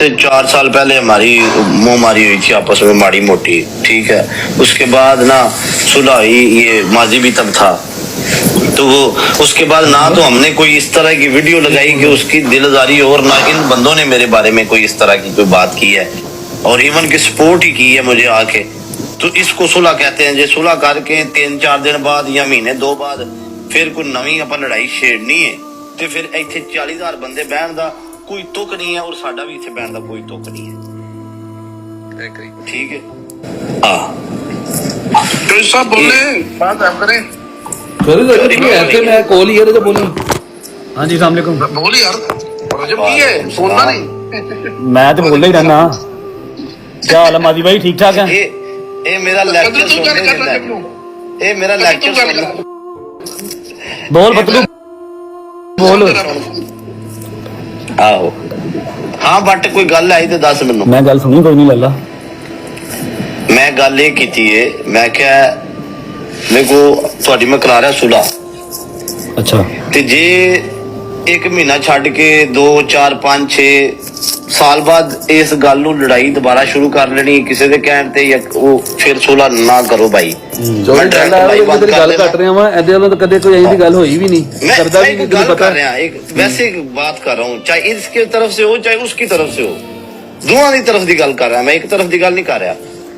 4 साल पहले हमारी मुंह मारी हुई थी आपस में माड़ी मोटी, ठीक है। उसके बाद ना सुलह हुई, ये माजी भी तब था। तो वो उसके बाद ना तो हमने कोई इस तरह की वीडियो लगाई कि उसकी दिलदारी, और ना इन बंदों ने मेरे बारे में कोई इस तरह की कोई बात की है, और इवन की सपोर्ट ही की है मुझे आके। तो इसको सुलह कहते हैं। जो सुलह करके 3-4 दिन बाद या महीने 2 बाद फिर कोई नवी अपन लड़ाई छेड़नी है, तो फिर इतने 40,000 बंदे बहन का कोई तुक नहीं है, और साडा भी इतने बहन का कोई तुक नहीं है, ठीक है। तो सब बोले बात आप करें। ऐसे मैं कॉल ही है तो बोलूं। हाँ जी अस्सलाम वालेकुम। बोल यार रजब की है, बोलना नहीं। मैं तो बोल ही रहना। क्या हाल है मादी भाई, ठीक ठाक है? ये मेरा लेक्चर सुनने देता है, ये मेरा लेक्चर सुनना। बोल बतलू बोल। आहो हाँ बट कोई गल आई तो दस मैनू। मैं गल सुनी कोई नहीं लल्ला। मैं गल ये की है, मैं क्या मेरे को थोड़ी मैं करा रहा सुलह। अच्छा ते जे 1 महीना छड़ के 2, 4, 5, 6 साल बाद इस गल नू लड़ाई दोबारा शुरू कर लेनी किसी दे कहण ते, या वो फिर सुलह ना करो भाई। जो गल कट रहा वा एदे वालों तो कदे कोई ऐसी गल होई भी नहीं, करदा भी नहीं, तुझे पता है। एक वैसे एक बात कर रहा हूँ, चाहे इसके तरफ से हो चाहे उसकी तरफ से हो, दोवां दी तरफ दी गल कर रहा, मैं एक तरफ दी गल नहीं कर रहा,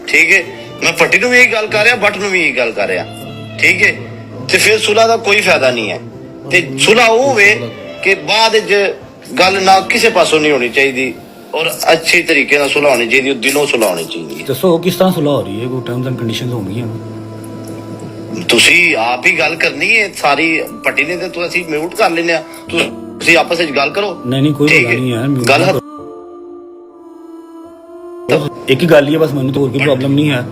ठीक है। मैं भट्टी नू भी यही गल कर रहा, भट्ट नू भी यही गल कर रहा, ठीक है। ते फिर सुलह का कोई फायदा नहीं है। ते सुलह वो होवे कि बाद गल ना किसी पासों नहीं होनी चाहिए, और अच्छे तरीके से सुलह होनी चाहिए, दिलों सुलह होनी चाहिए। दसो किस तरह सुलह हो रही है? कोई टर्म्स एंड कंडीशंस होंगी? ਤੁਸੀਂ ਆਪ ਹੀ ਗੱਲ ਕਰਨੀ ਹੈ ਸਾਰੀ ਪੱਟੀ ਨੇ, ਤੇ ਤੁਸੀਂ ਮਿਊਟ ਕਰ ਲੈਣੇ ਆ, ਤੁਸੀਂ ਆਪਸ ਵਿੱਚ ਗੱਲ ਕਰੋ। ਨਹੀਂ ਨਹੀਂ ਕੋਈ ਗੱਲ ਨਹੀਂ ਹੈ ਗੱਲ ਇੱਕ ਹੀ ਗੱਲ ਹੀ ਹੈ ਬਸ। ਮੈਨੂੰ ਤਾਂ ਹੋਰ ਕੋਈ ਪ੍ਰੋਬਲਮ ਨਹੀਂ ਹੈ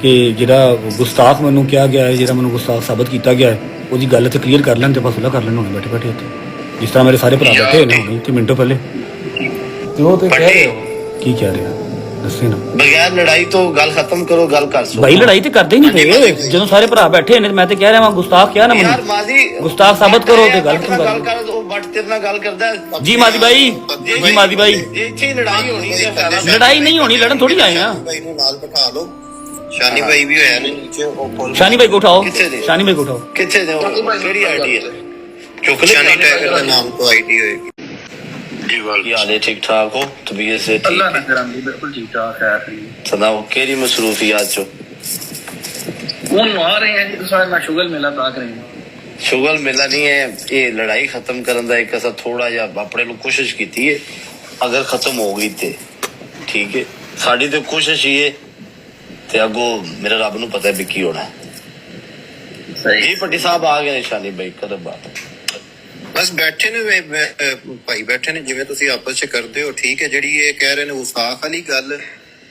ਕਿ ਜਿਹੜਾ ਗੁਸਤਾਖ ਮੈਨੂੰ ਕਿਹਾ ਗਿਆ ਹੈ, ਜਿਹੜਾ ਮੈਨੂੰ ਗੁਸਤਾਖ ਸਾਬਤ ਕੀਤਾ ਗਿਆ ਹੈ, ਉਹਦੀ ਗੱਲ ਤੇ ਕਲੀਅਰ ਕਰ ਲੈਣ ਤੇ ਬਸ ਸੁਲਹ ਕਰ ਲੈਣ ਹੁਣ ਬੈਠੇ ਬੈਠੇ ਇੱਥੇ, ਜਿਸ ਤਰ੍ਹਾਂ ਮੇਰੇ ਸਾਰੇ ਭਰਾ ਬੈਠੇ ਹੋਏ ਨੇ ਹੁਣੇ ਤੇ ਮਿੰਟੋ ਪਹਿਲੇ। ਜੋ ਤੇ ਕਹਿ ਰਹੇ ਹੋ ਕੀ ਕਹਿ ਰਹੇ ਆ ਦੱਸੇ ਨਾ। ਬਗੈਰ ਲੜਾਈ ਤੋਂ ਗੱਲ ਖਤਮ ਕਰੋ, ਗੱਲ ਕਰ ਸੋ ਭਾਈ ਲੜਾਈ ਤੇ ਕਰਦੇ ਹੀ ਨਹੀਂ ਪਏ ਜਦੋਂ ਸਾਰੇ ਭਰਾ ਬੈਠੇ ਨੇ। ਮੈਂ ਤੇ ਕਹਿ ਰਿਹਾ ਵਾਂ ਗੁਸਤਾਖ ਕਿਹਾ ਨਾ ਯਾਰ ਮੈਨੂੰ, ਮਾਦੀ ਗੁਸਤਾਖ ਸਾਬਤ ਕਰੋ ਤੇ ਗੱਲ ਗੱਲ ਕਰੋ। ਕਰ। ਉਹ ਬੱਟ ਤੇਰੇ ਨਾਲ ਗੱਲ ਕਰਦਾ ਹੈ। ਜੀ ਮਾਦੀ ਭਾਈ, ਜੀ ਮਾਦੀ ਭਾਈ, ਇੱਥੇ ਹੀ ਲੜਾਈ ਹੋਣੀ ਹੈ। ਲੜਾਈ ਨਹੀਂ ਹੋਣੀ, ਲੜਨ ਥੋੜੀ ਆਏ ਆ। भाई ਨੂੰ ਨਾਲ ਬਿਠਾ ਲਓ। ਸ਼ਾਨੀ ਭਾਈ ਵੀ ਹੋਇਆ ਨੇ ਨੀਚੇ, ਉਹ ਪੁੱਲ ਸ਼ਾਨੀ ਭਾਈ ਕੋ ਉਠਾਓ, ਕਿੱਥੇ ਦੇ? ਸ਼ਾਨੀ ਭਾਈ ਕੋ ਉਠਾਓ। ਕਿੱਥੇ ਦੇ? ਕਿਹੜੀ ਆਈਡੀ ਹੈ? ਚੁੱਕ ਲੈ। ਸ਼ਾਨੀ ਟਾਈਗਰ ਦੇ ਨਾਮ ਤੋਂ ਆਈਡੀ ਹੋਏਗੀ। ਕੀ ਹਾਲ ਹੈ? ਠੀਕ ਠਾਕ ਹੋ? ਤਬੀਅਤ से ठीक अल्लाह है? ना करांदी बिल्कुल ठीक ठाक है। सुनाओ केरी मसरूफियात चो? कौन आ रहे हैं जी? तो सारे ना शुगल मेला ताक रहे हैं। शुगल मेला नहीं है, ये लड़ाई खत्म करने का एक ऐसा थोड़ा जा अपने लोग कोशिश की थी, अगर खत्म हो गई थे ठीक है। साड़ी तो कोशिश ही है, ते अगो मेरे रब नू पता है भी की होना है। सही जी पट्टी साहब आ गए निशानी भाई, कर बात ਬਸ ਬੈਠੇ ਨੇ ਭਾਈ ਬੈਠੇ ਨੇ ਜਿਵੇਂ ਤੁਸੀਂ ਆਪਸ ਚ ਕਰਦੇ ਹੋ, ਠੀਕ ਹੈ। ਜਿਹੜੀ ਇਹ ਕਹਿ ਰਹੇ ਨੇ ਉਸਾਖ ਵਾਲੀ ਗੱਲ,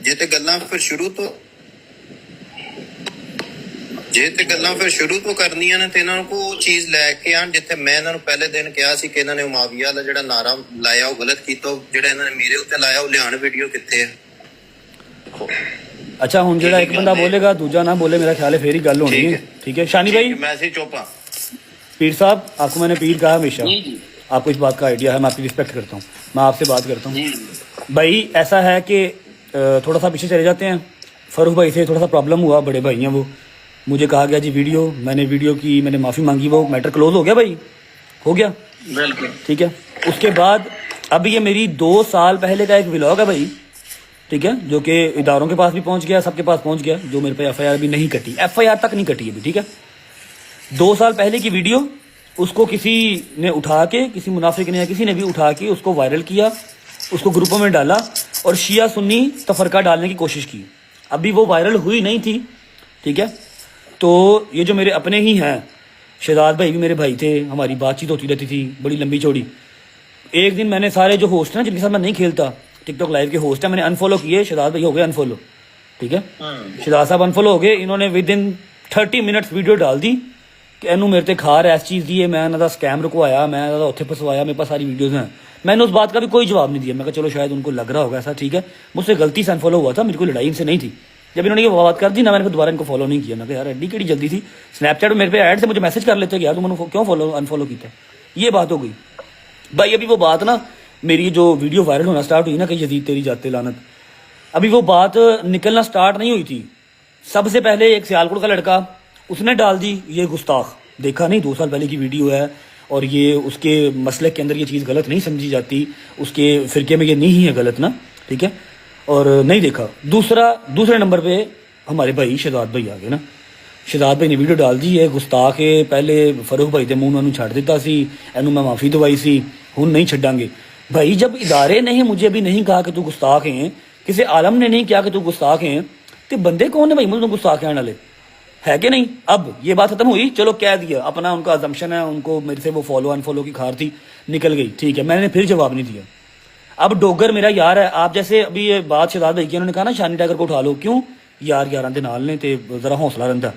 ਜੇ ਤੇ ਗੱਲਾਂ ਫਿਰ ਸ਼ੁਰੂ ਤੋਂ ਕਰਨੀਆਂ ਨੇ ਤੇ ਇਹਨਾਂ ਨੂੰ ਕੋਈ ਚੀਜ਼ ਲੈ ਕੇ ਆਣ। ਜਿੱਥੇ ਮੈਂ ਇਹਨਾਂ ਨੂੰ ਪਹਿਲੇ ਦਿਨ ਕਿਹਾ ਸੀ ਕਿ ਇਹਨਾਂ ਨੇ ਮੁਆਵੀਆ ਦਾ ਜਿਹੜਾ ਨਾਰਾ ਲਾਇਆ ਉਹ ਗਲਤ ਕੀਤਾ, ਉਹ ਜਿਹੜਾ ਇਹਨਾਂ ਨੇ ਮੇਰੇ ਉੱਤੇ ਲਾਇਆ ਉਹ ਲਿਆਣ ਵੀਡੀਓ ਕਿੱਥੇ ਹੈ? ਅੱਛਾ ਹੁਣ ਜਿਹੜਾ ਇੱਕ ਬੰਦਾ ਬੋਲੇਗਾ ਦੂਜਾ ਨਾ ਬੋਲੇ, ਮੇਰਾ ਖਿਆਲ ਹੈ ਫੇਰ ਹੀ ਗੱਲ ਹੋਣੀ ਹੈ, ठीक है। शानी भाई, मैं से चौपा पीर साहब, आपको मैंने पीर कहा हमेशा, आपको इस बात का आइडिया है, मैं आपकी रिस्पेक्ट करता हूँ, मैं आपसे बात करता हूँ भाई। ऐसा है कि थोड़ा सा पीछे चले जाते हैं। फरूख भाई से थोड़ा सा प्रॉब्लम हुआ, बड़े भाई हैं वो, मुझे कहा गया जी वीडियो, मैंने वीडियो की, मैंने माफ़ी मांगी, वो मैटर क्लोज हो गया भाई, हो गया बिल्कुल ठीक है। उसके बाद अब ये मेरी 2 साल पहले का एक व्लॉग है भाई, ठीक है, जो कि इदारों के पास भी पहुंच गया, सबके पास पहुंच गया, जो मेरे पे FIR भी नहीं कटी, FIR तक नहीं कटी अभी, ठीक है। 2 साल पहले की वीडियो, उसको किसी ने उठा के, किसी मुनाफिक ने या किसी ने भी उठा के उसको वायरल किया, उसको ग्रुपों में डाला और शिया सुन्नी तफरका डालने की कोशिश की। अभी वो वायरल हुई नहीं थी, ठीक है। तो ये जो मेरे अपने ही हैं, शहजाद भाई भी मेरे भाई थे, हमारी बातचीत होती रहती थी बड़ी लंबी चौड़ी। एक दिन मैंने सारे जो होस्ट हैं ना, जिनके साथ मैं नहीं खेलता, टिकटॉक लाइव के होस्ट हैं, मैंने अनफॉलो किए। शहजाद भाई हो गए अनफॉलो, ठीक है। शहजाद साहब अनफॉलो हो गए। इन्होंने विद इन 30 मिनट्स वीडियो डाल दी कि ਇਹਨੂੰ ਮੇਰੇ ਤੇ ਖਾਰ ਇਸ ਚੀਜ਼ ਦੀ ਹੈ, मैं ਇਹਨਾਂ ਦਾ ਸਕੈਮ ਰੁਕਵਾਇਆ, मैं ਇਹਨਾਂ ਦਾ ਉੱਥੇ फंसवाया, मेरे पास सारी वीडियोज़ हैं। मैंने उस बात का भी कोई जवाब नहीं दिया। मैं कहा चलो शायद उनको लग रहा होगा ऐसा, ठीक है, मुझसे गलती से अनफॉलो हुआ था, मेरी कोई लड़ाई इनसे नहीं थी। जब इन्होंने ये बात कर दी ना, मैंने फिर दोबारा इनको फॉलो नहीं किया। मैं कहा यार एडी केड़ी जल्दी थी, स्नैपचैट में मेरे पे ऐड से मुझे मैसेज कर लेते कि यार तुम क्यों अनफॉलो किया, ये बात हो गई भाई। अभी वो बात ना मेरी जो वीडियो वायरल होना स्टार्ट हुई ना कि यजीद तेरी जाते लानत, अभी वो बात निकलना स्टार्ट नहीं हुई थी। सबसे पहले एक सियालकोट का लड़का उसने डाल दी, ये गुस्ताख, देखा नहीं 2 साल पहले की वीडियो है और ये उसके मसले के अंदर ये चीज़ गलत नहीं समझी जाती, उसके फिरके में ये नहीं है गलत ना, ठीक है, और नहीं देखा। दूसरे नंबर पे हमारे भाई शहजाद भाई आ गए ना, शहजाद भाई ने वीडियो डाल दी है गुस्ताख है, पहले फरूख भाई के मुंह में छड़ दिता सी, एनू मैं माफ़ी दवाई सी, हुण नहीं छड्डांगे। भाई जब इदारे ने मुझे भी नहीं कहा कि तू गुस्ताख है, किसी आलम ने नहीं कहा कि तू गुस्ताख है, तो बंदे कौन है भाई मुझे गुस्ताख कहने वाले, है कि नहीं? अब ये बात खत्म हुई, चलो कह दिया, अपना उनका अजम्पशन है, उनको मेरे से वो फॉलो अनफॉलो की खार थी, निकल गई, ठीक है, मैंने फिर जवाब नहीं दिया। अब डोगर मेरा यार है, आप जैसे अभी ये बात शहजाद भाई की उन्होंने कहा ना शानी टाइगर को उठा लो, क्यों यार यारां दे नाल ने ते जरा हौसला रखता,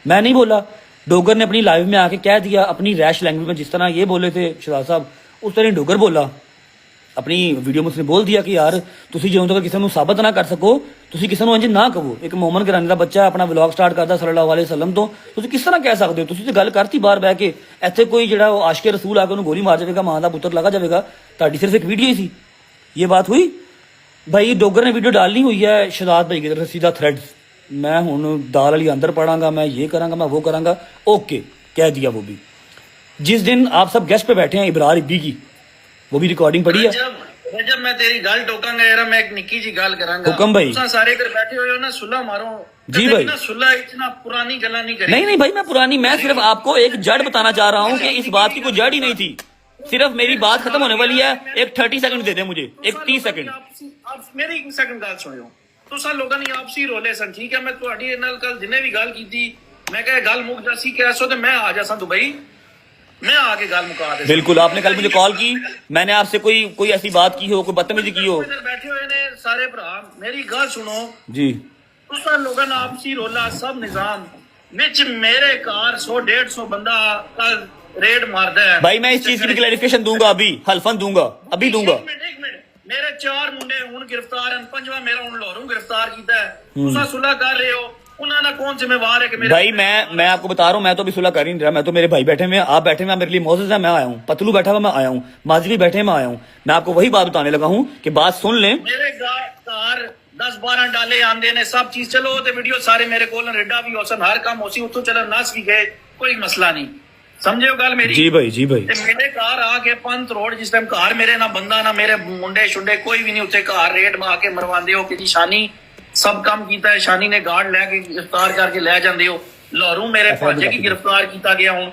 मैं नहीं बोला। डोगर ने अपनी लाइव में आके कह दिया, अपनी रैश लैंग्वेज में जिस तरह ये बोले थे शहजाद साहब, उस तरह डोगर बोला अपनी वीडियो में, उसने बोल दिया कि यार तुसी ਜਦੋਂ तक किसी ਨੂੰ ਸਾਬਤ ਨਾ ਕਰ ਸਕੋ, ਤੁਸੀਂ ਕਿਸੇ ਨੂੰ ਇੰਜ ਨਾ ਕਹੋ। ਇੱਕ ਮੋਮਨ ਗਰਾਨੀ ਦਾ ਬੱਚਾ ਆਪਣਾ ਵਲੌਗ ਸਟਾਰਟ ਕਰਦਾ ਸੱਲੱਲਾਹੁ ਅਲੈਹਿ ਵਸੱਲਮ ਤੋਂ, ਤੁਸੀਂ ਕਿਸ ਤਰ੍ਹਾਂ ਕਹਿ ਸਕਦੇ ਹੋ? ਤੁਸੀਂ ਤੇ ਗੱਲ ਕਰਤੀ ਬਾਹਰ ਬਹਿ ਕੇ, ਇੱਥੇ ਕੋਈ ਜਿਹੜਾ ਉਹ ਆਸ਼ਕੇ ਰਸੂਲ ਆ ਕੇ ਉਹਨੂੰ ਗੋਲੀ ਮਾਰ ਜਾਵੇਗਾ, ਮਾਂ ਦਾ ਪੁੱਤਰ ਲਗਾ ਜਾਵੇਗਾ, ਤੁਹਾਡੀ ਸਿਰਫ ਇੱਕ ਵੀਡੀਓ ਹੀ ਸੀ, ये बात हुई। भाई डोगर ने वीडियो डालनी हुई है शहजाद भाई की तरफ सीधा थ्रेड्स, मैं हूँ दाल वाली अंदर पढ़ांगा, मैं ये करांगा, मैं वो करांगा, ओके कह दिया। वो भी जिस दिन आप सब गेस्ट पे बैठे हैं इबरार इब्बी की, वो भी रिकॉर्डिंग पड़ी है। जब मैं तेरी गल टोकांगा यार, मैं एक निक्की जी गल करांगा। हुक्म भाई। तुसां सारे इधर बैठे हुए हो ना, सुलह मारो जी भाई। ना सुलह इतना पुरानी गल्ला नहीं करेंगे। नहीं भाई मैं पुरानी, मैं सिर्फ आपको एक जड़ बताना चाह रहा हूँ कि इस बात की कोई जड़ ही नहीं थी, सिर्फ मेरी बात खत्म होने वाली है। एक 30 सेकंड दे दे मुझे, एक 30 सेकंड। आप मेरी एक सेकंड गल सुनियो, तुसां लोगों ने आपसी रोले सन, ठीक है, मैं तुहाडी नाल कल जिन्ने भी गल कीती, मैं कहा गल मुक जासी कैसो ते मैं आ जासा दुबई, मैं आके गल मुका दे। बिल्कुल, आपने कल मुझे कॉल की, मैंने आपसे कोई ऐसी बात की हो, कोई बदतमीजी की हो। इधर बैठे हुए ने सारे भरा, मेरी गल सुनो जी, तुसां लोगों ने आपसी रोला सब निजाम विच मेरे कार 100-150 बंदा कल रेड मारदा है। भाई मैं इस चीज की भी क्लैरिफिकेशन दूंगा, अभी हल्फन दूंगा, अभी दूंगा। एक मिनट, मेरे 4 मुंडे हुन गिरफ्तार हैं, 5वां मेरा हुन लाहौरों गिरफ्तार कीता है, तुसां सुलह कर रहे हो, उन्होंने कौन जिम्मेवार है कि मेरे भाई मैं आपको बता रहा हूँ, मैं तो अभी सुलह कर ही नहीं रहा, मैं तो मेरे भाई बैठे हुए हैं, आप बैठे हुए हैं, मेरे लिए मोज़ेज़ है, मैं आया हूँ, पतलू बैठा हुआ मैं आया हूँ, माजी भी बैठे हैं, मैं आया हूँ, मैं आपको वही बात बताने लगा हूँ कि बात सुन लें। मेरे कार 10-12 डाले आंदे ने सब चीज, चलो ते वीडियो सारे मेरे कोल रेडा भी होसन, हर काम होसी, उतो चलन नस भी गए, कोई मसला नहीं, समझे हो गल मेरी? जी भाई, जी भाई। ते मेरे घर आके पंत रोड जिस टाइम घर मेरे ना बंदा ना मेरे मुंडे शुंडे कोई भी नहीं, उत्थे घर रेड मार के मरवांदे हो कि जी शानी सब काम कीता है, शानी ने गार्ड लेके गिरफ्तार करके ले जांदे हो, लाहौरों मेरे भांजे की गिरफ्तार कीता गया हूं,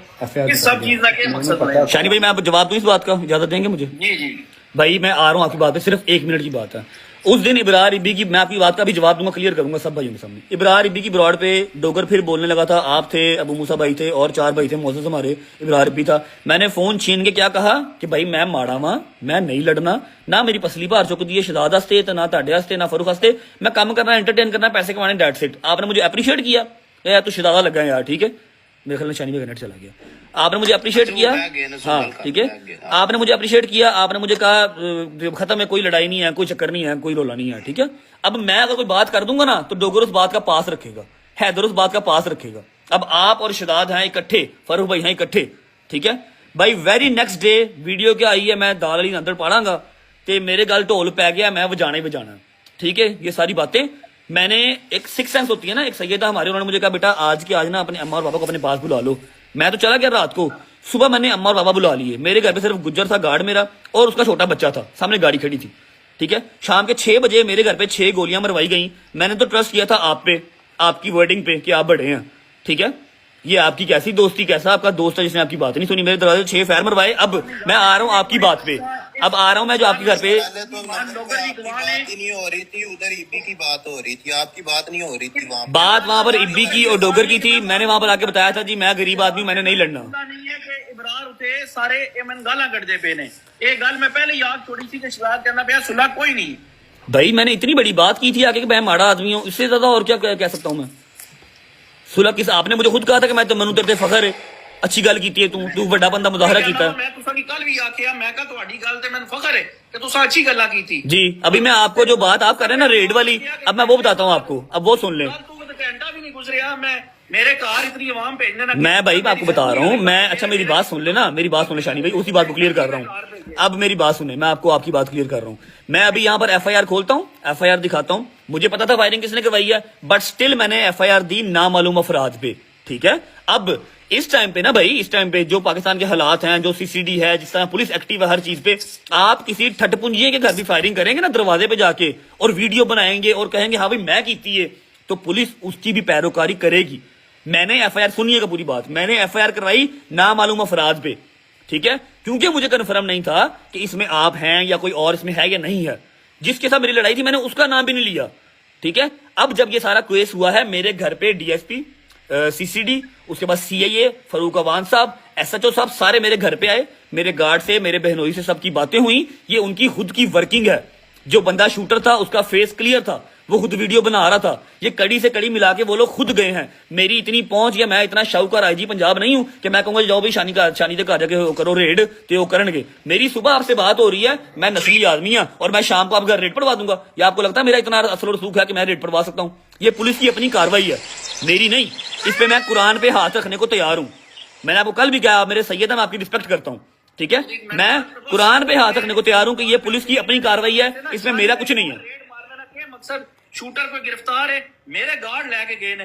इस सब चीज का क्या मकसद है? शानी भाई मैं आप जवाब दूं इस बात का, इजाजत देंगे मुझे? जी जी भाई मैं आ रहा हूँ आपकी बात पे, सिर्फ 1 मिनट की बात है। उस दिन इबरार इब्बी की, मैं आपकी बात का भी जवाब दूंगा, क्लियर करूंगा सब भाइयों के सामने। इबरार इब्बी की ब्रॉड पे डोगर फिर बोलने लगा था, आप थे, अबू मूसा भाई थे और 4 भाई थे, मोज़ेज़ हमारे, इबरार इब्बी था। मैंने फोन छीन के क्या कहा कि भाई मैं माड़ा वां, मैं नहीं लड़ना, ना मेरी पसली भार चुक दी है शहजाद हस्ते, ना ताडे हस्ते, ना फरूख हस्ते, मैं काम करना, एंटरटेन करना, पैसे कमाने, डेट सेट। आपने मुझे अप्रिशिएट किया, यार तू शहजादा लगा यार, ठीक है, मेरे ख्याल में शानी में नेट चला गया, आपने मुझे अप्रिशिएट किया, हाँ ठीक है, आपने मुझे अप्रिशिएट किया, आपने मुझे कहा खत्म है, कोई लड़ाई नहीं है, कोई चक्कर नहीं है, कोई रोला नहीं है, ठीक है। अब मैं अगर कोई बात कर दूंगा ना तो डोगर उस बात का पास रखेगा, हैदर उस बात का पास रखेगा। अब आप और शहजाद हैं इकट्ठे, फरूख भाई हैं इकट्ठे, ठीक है भाई। वेरी नेक्स्ट डे वीडियो क्या आई है, मैं दाल वाली अंदर पाड़ांगा तो मेरे गल ढोल पै गया, मैं बजाना ही बजाना, ठीक है। ये सारी बातें मैंने, एक 6 सेंस होती है ना, एक सैयद हमारे, उन्होंने मुझे कहा बेटा आज के आज ना अपने अम्मा और पापा को अपने पास बुला लो। मैं तो चला गया रात को, सुबह मैंने अम्मा और पापा बुला लिए, मेरे घर पे सिर्फ गुज्जर था गार्ड मेरा और उसका छोटा बच्चा था, सामने गाड़ी खड़ी थी, ठीक है। शाम के 6 बजे मेरे घर पे 6 गोलियां मरवाई गई। मैंने तो ट्रस्ट किया था आप पे, आपकी वर्डिंग पे कि आप बड़े हैं, ठीक है। ये आपकी कैसी दोस्ती, कैसा आपका दोस्त है जिसने आपकी बात नहीं सुनी, मेरे दरवाजे 6 फायर मरवाए। अब मैं आ रहा हूँ आपकी बात पे, अब आ रहा हूँ मैं जो आपके घर पे, पहले तो बात ही नहीं हो रही थी, उधर इब्बी की बात हो रही थी, आपकी बात नहीं हो रही थी। बात वहां पर इब्बी की और डोगर की थी। मैंने वहां पर आके बताया था जी मैं गरीब आदमी, मैंने नहीं लड़ना। नहीं है कि इबरार उते सारे एमन गाला कटदे पे ने, एक गल मैं पहले याद छोड़ी थी कि शरारत करना पे सुलह कोई नहीं। भाई मैंने इतनी बड़ी बात की थी आके कि मैं माड़ा आदमी हूँ, इससे ज्यादा और क्या कह सकता हूँ मैं? सुलह किस, आपने मुझे खुद कहा था कि मैं तो मनु तेरे फखर है, अच्छी गल की है, तू बड़ा बंदा मुजाहरा किया। मैं तुसाडी कल भी आखिया, मैं कहा तुम्हारी गल ते मैंने फखर है कि तुसा अच्छी गल्ला की थी। जी अभी मैं आपको जो बात आप कर रहे हैं ना रेड वाली, अब मैं वो बताता हूँ आपको, अब वो सुन लें। तू तो घंटा भी नहीं गुजरिया, मैं मेरे कार इतनी आवाम भेजने ना। मैं भाई आपको बता रहा हूँ, मैं अच्छा मेरी बात सुन लेना, मेरी बात सुन ले शानी भाई, उसी बात को क्लियर कर रहा हूँ। अब मेरी बात सुने, मैं आपको आपकी बात क्लियर कर रहा हूँ। मैं अभी यहाँ पर एफआईआर खोलता हूँ, एफआईआर दिखाता हूँ। मुझे पता था फायरिंग किसने करवाई है, बट स्टिल मैंने एफआईआर दी नामालूम अफराद पे, ठीक है। अब इस टाइम पे ना भाई, इस टाइम पे जो पाकिस्तान के हालात हैं, जो सीसीडी है, जिस तरह पुलिस एक्टिव है हर चीज पे, आप किसी ठटपुंजिये के घर भी फायरिंग करेंगे ना दरवाजे पे जाके और वीडियो बनाएंगे और कहेंगे हाँ भाई मैं कीती है, तो पुलिस उसकी भी पैरोकारी करेगी। मैंने एफआईआर, सुनिएगा पूरी बात, मैंने एफआईआर करवाई नामालूम अफराद पे, ठीक है, क्योंकि मुझे कन्फर्म नहीं था कि इसमें आप हैं या कोई और इसमें है या नहीं है। जिसके साथ मेरी लड़ाई थी मैंने उसका नाम भी नहीं लिया, ठीक है। अब जब ये सारा केस हुआ है, मेरे घर पे डीएसपी, सीसीडी, उसके बाद सीआईए, फरूक अवान साहब, एसएचओ साहब सारे मेरे घर पे आए, मेरे गार्ड से, मेरे बहनोई से सबकी बातें हुई। ये उनकी खुद की वर्किंग है। जो बंदा शूटर था उसका फेस क्लियर था, वो खुद वीडियो बना रहा था। ये कड़ी से कड़ी मिला के वो लोग खुद गए हैं। मेरी इतनी पहुंच या मैं इतना शाहूकार आईजी पंजाब नहीं हूं कि मैं कहूंगा जाओ भाई शानी दे घर जाके करो रेड, तो वो करनगे। मेरी सुबह आपसे बात हो रही है, मैं नस्ली आदमी हूं और मैं शाम को आप घर रेड पड़वा दूंगा। या आपको लगता है मेरा इतना असर और सूख है कि मैं रेड पड़वा सकता हूं? ये पुलिस की अपनी कार्रवाई है, मेरी नहीं। इस पे मैं कुरान पे हाथ रखने को तैयार हूं। मैंने आपको कल भी कहा, आप मेरे सैयद हैं, मैं आपकी रिस्पेक्ट करता हूं, ठीक है। मैं कुरान पे हाथ रखने को तैयार हूं कि ये पुलिस की अपनी कार्रवाई है, इसमें मेरा कुछ नहीं है। रेड मारने का क्या मकसद? शूटर को गिरफ्तार है, मेरे गार्ड लेके गए ने,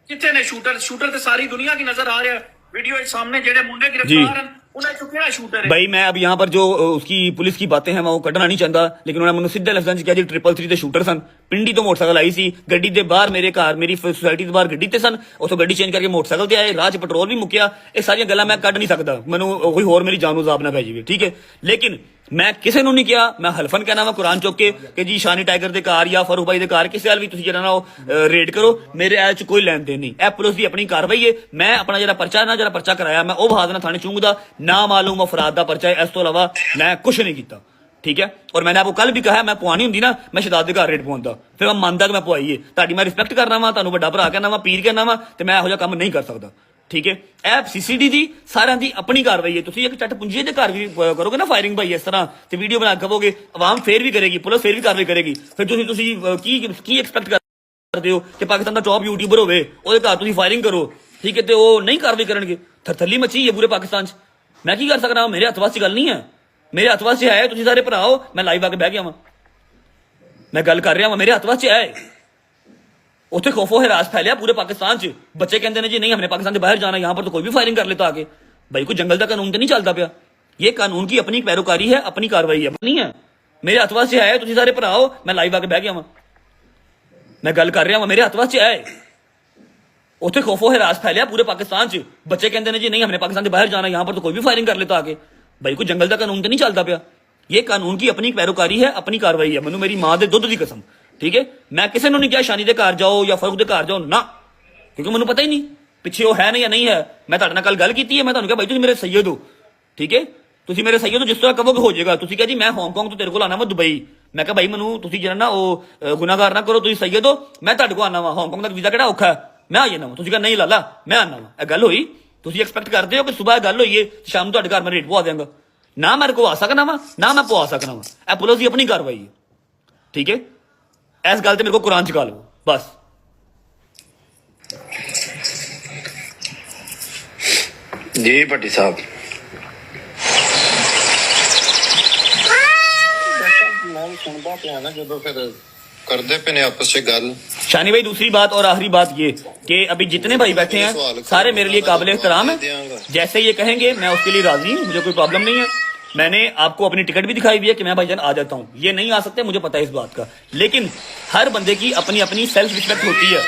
कितने ने शूटर? शूटर तो सारी दुनिया की नजर आ रहा है, वीडियो सामने जेडे मुंडे गिरफ्तार हैं, उन्हें चुकेड़ा शूटर है भाई। मैं अब यहाँ पर जो उसकी पुलिस की बातें हैं मैं वो कटना नहीं चाहता, लेकिन उन्होंने मैंने सीधे लफ्ज़ां च कहा जी 333 ਦੇ ਸ਼ੂਟਰ ਸਨ। ਪਿੰਡੀ ਤੋਂ ਮੋਟਰਸਾਈਕਲ ਆਈ ਸੀ, ਗੱਡੀ ਦੇ ਬਾਹਰ ਮੇਰੇ ਘਰ ਮੇਰੀ ਸੁਸਾਇਟੀ ਦੇ ਬਾਹਰ ਗੱਡੀ ਤੇ ਸਨ, ਉਥੋਂ ਗੱਡੀ ਚੇਂਜ ਕਰਕੇ ਮੋਟਰਸਾਈਕਲ ਤੇ ਆਏ, ਰਾਹ 'ਚ ਪੈਟਰੋਲ ਵੀ ਮੁੱਕਿਆ। ਇਹ ਸਾਰੀਆਂ ਗੱਲਾਂ ਮੈਂ ਕੱਢ ਨਹੀਂ ਸਕਦਾ, ਮੈਨੂੰ ਕੋਈ ਹੋਰ ਮੇਰੀ ਜਾਨ ਨੂੰ ਜ਼ਾਬ ਨਾ ਪੈ ਜਾਵੇ, ਠੀਕ ਹੈ। ਲੇਕਿਨ मैं किसी ਨੂੰ नहीं किया, मैं हलफन कहना वा कुरान चुक के कि जी शानी टाइगर दे घर या फारूक भाई दे घर किसी हाल भी तुसीं जरा ना रेड करो, मेरे ऐ च कोई लैन देन नहीं। ए पुलिस की अपनी कार्रवाई है। मैं अपना जरा पर्चा ना जरा पर्चा कराया, मैं वो बहा देना थाने चूंगदा, ना मालूम अफराद का पर्चा है, इस तो इलावा मैं कुछ नहीं किया, ठीक है। और मैंने आपको कल भी कहा मैं पुआनी होंगी ना, मैं शहजाद के घर रेड पवांदा, फिर मैं मानता कि मैं पुआई है। ताड़ी मैं रिस्पेक्ट करना वा, तुहानू वड्डा भरा कहना वा, पीर कहना वा, ते मैं इहो जिहा काम नहीं कर सकता, ठीक है। ਇਹ ਸੀਸੀਡੀ ਦੀ ਸਾਰਿਆਂ ਦੀ ਆਪਣੀ ਕਾਰਵਾਈ ਹੈ। ਤੁਸੀਂ ਇੱਕ ਚੱਟ ਪੁੰਜੇ ਦੇ ਘਰ ਵੀ ਕਰੋਗੇ ਨਾ ਫਾਇਰਿੰਗ ਭਾਈ ਇਸ ਤਰ੍ਹਾਂ ਤੇ ਵੀਡੀਓ ਬਣਾ ਕੇ ਕਹੋਗੇ, ਆਵਾਮ ਫੇਰ ਵੀ ਕਰੇਗੀ, ਪੁਲਿਸ ਫੇਰ ਵੀ ਕਾਰਵਾਈ ਕਰੇਗੀ। ਫਿਰ ਤੁਸੀਂ ਕੀ ਐਕਸਪੈਕਟ ਕਰਦੇ ਹੋ ਕਿ ਪਾਕਿਸਤਾਨ ਦਾ ਟੌਪ ਯੂਟਿਊਬਰ ਹੋਵੇ, ਉਹਦੇ ਘਰ ਤੁਸੀਂ ਫਾਇਰਿੰਗ ਕਰੋ, ਠੀਕ ਹੈ, ਤੇ ਉਹ ਨਹੀਂ ਕਾਰਵਾਈ ਕਰਨਗੇ? ਥਰਥੱਲੀ ਮੱਚੀ ਹੈ ਪੂਰੇ ਪਾਕਿਸਤਾਨ 'ਚ। ਮੈਂ ਕੀ ਕਰ ਸਕਦਾ? ਮੇਰੇ ਹੱਥ ਵਾਸਤੇ ਗੱਲ ਨਹੀਂ ਹੈ, ਮੇਰੇ ਹੱਥ ਵਾਸਤੇ ਹੈ ਤੁਸੀਂ ਸਾਰੇ ਭਰਾ ਹੋ। ਮੈਂ ਲਾਈਵ ਆ ਕੇ ਬਹਿ ਗਿਆ ਵਾਂ, ਮੈਂ ਗੱਲ ਕਰ ਰਿਹਾ ਵਾਂ, ਮੇਰੇ ਹੱਥ ਵਾਸਤੇ ਹੈ। ਉੱਥੇ खौफो हिरास फैलिया पूरे पाकिस्तान च। बच्चे कहते हैं जी नहीं हमने पाकिस्तान से बाहर जाना, यहाँ पर तो कोई भी फायरिंग कर लेता आगे। भाई कोई जंगल का कानून तो नहीं चलता पिया? ये कानून की अपनी पैरोकारी है, अपनी कार्रवाई है, नहीं है। मेरे हथ वास्ते है, तुसीं सारे भरा हो। मैं लाइव आके बह गया वां, मैं गल कर रहा वां, मेरे हथ वास्ते है। ਉੱਥੇ खौफो हिरास फैलिया पूरे पाकिस्तान च। बच्चे कहते हैं जी नहीं हमने पाकिस्तान से बाहर जाना, यहाँ पर तो कोई भी फायरिंग कर लेता आगे। भाई कोई जंगल का कानून तो नहीं चलता पिया? ये कानून की अपनी पैरोकारी है, अपनी कार्रवाई है। मैनू मेरी मां दे दुध दी कसम, ठीक है। मैं किसी ने नहीं कहा शानी दे घर जाओ या फरूक दे घर जाओ ना, क्योंकि मैंने पता ही नहीं पिछे वो है नहीं या नहीं है। मैं तुहाडे नाल कल गल कीती है, मैं तुहानू कहा भाई तुसीं मेरे सैयद हो, ठीक है, तुसीं मेरे सैयद हो, जिस तरह कहोगे हो जाएगा। तुसीं कहा जी मैं हांगकांग तो तेरे को आना वा दुबई। मैं कहा भाई मैनू तुसीं जरा ना वो गुनाहगार ना करो, तुसीं सैयद हो, मैं तुहाडे को आना वा, हांगकांग तक वीजा किहड़ा औखा है, मैं आ जाना वा। तुसीं कहा नहीं लाला मैं आना वा। यह गल होई? तुसीं एक्सपैक्ट करते हो कि सुबह गल होई है शाम तुहाडे घर मैं रेट पवा देंगा? ना मेरे को आ सकना वा, ना मैं पवा सकना वा। यह पुलिस की अपनी कार्रवाई है, ठीक है। इस गल ते मेरे को कुरान चुका लो बस। जी भट्टी साहब, मैं सुनता पिया ना जो फिर करते पे ने आपस में गल। शानी भाई दूसरी बात और आखिरी बात ये कि अभी जितने भाई बैठे हैं सारे मेरे लिए काबिल एहतराम है। जैसे ये कहेंगे मैं उसके लिए राजी हूँ, मुझे कोई प्रॉब्लम नहीं है। मैंने आपको अपनी टिकट भी दिखाई हुई है कि मैं भाईजान आ जाता हूँ। ये नहीं आ सकते, मुझे पता है इस बात का, लेकिन हर बंदे की अपनी अपनी सेल्फ रिस्पेक्ट होती है।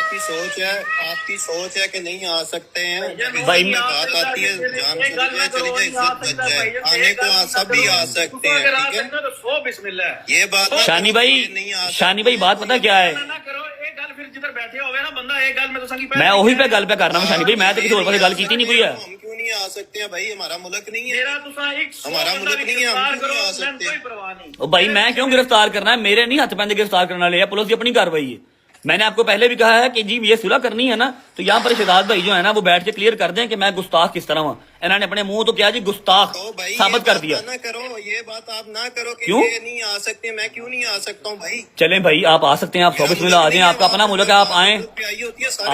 आपकी सोच है कि नहीं आ सकते हैं। भाई बात आती है जान चली जाए, चली जाए, इज्जत बच जाए, आने को सभी आ सकते हैं, ठीक है। तो सो बिस्मिल्लाह। ये बात शानी भाई बात पता क्या है, ना करो ये गल, फिर जिधर बैठे होवे ना बंदा ये गल मैं तो संगी मैं वही पे गल पे करना शानी भाई, मैं तो किसी और पासे गल की नहीं कोई है। हम क्यों नहीं आ सकते हैं भाई? हमारा मुल्क नहीं है, मेरा तुसा एक हमारा मुल्क नहीं है, हम क्यों नहीं आ सकते? कोई परवाह नहीं। ओ भाई मैं क्यों गिरफ्तार करना है? मेरे नहीं हथ पैंदे गिरफ्तार करने वाले है, पुलिस की अपनी कार्रवाई है। मैंने आपको पहले भी कहा है कि जी ये सुलह करनी है ना तो यहाँ पर शहजाद भाई जो है ना वो बैठ के क्लियर कर दें कि मैं गुस्ताख किस तरह हूँ। इन्होंने अपने मुंह तो क्या जी गुस्ताख तो भाई साबित कर दिया। ना करो, ये बात आप ना करो कि क्यों? ये नहीं आ सकते, मैं क्यों नहीं आ सकता हूँ भाई? चलें भाई आप आ सकते हैं, आप 100 बिस्मिल्लाह आ जाएं, आपका अपना मुल्क है, आप आए,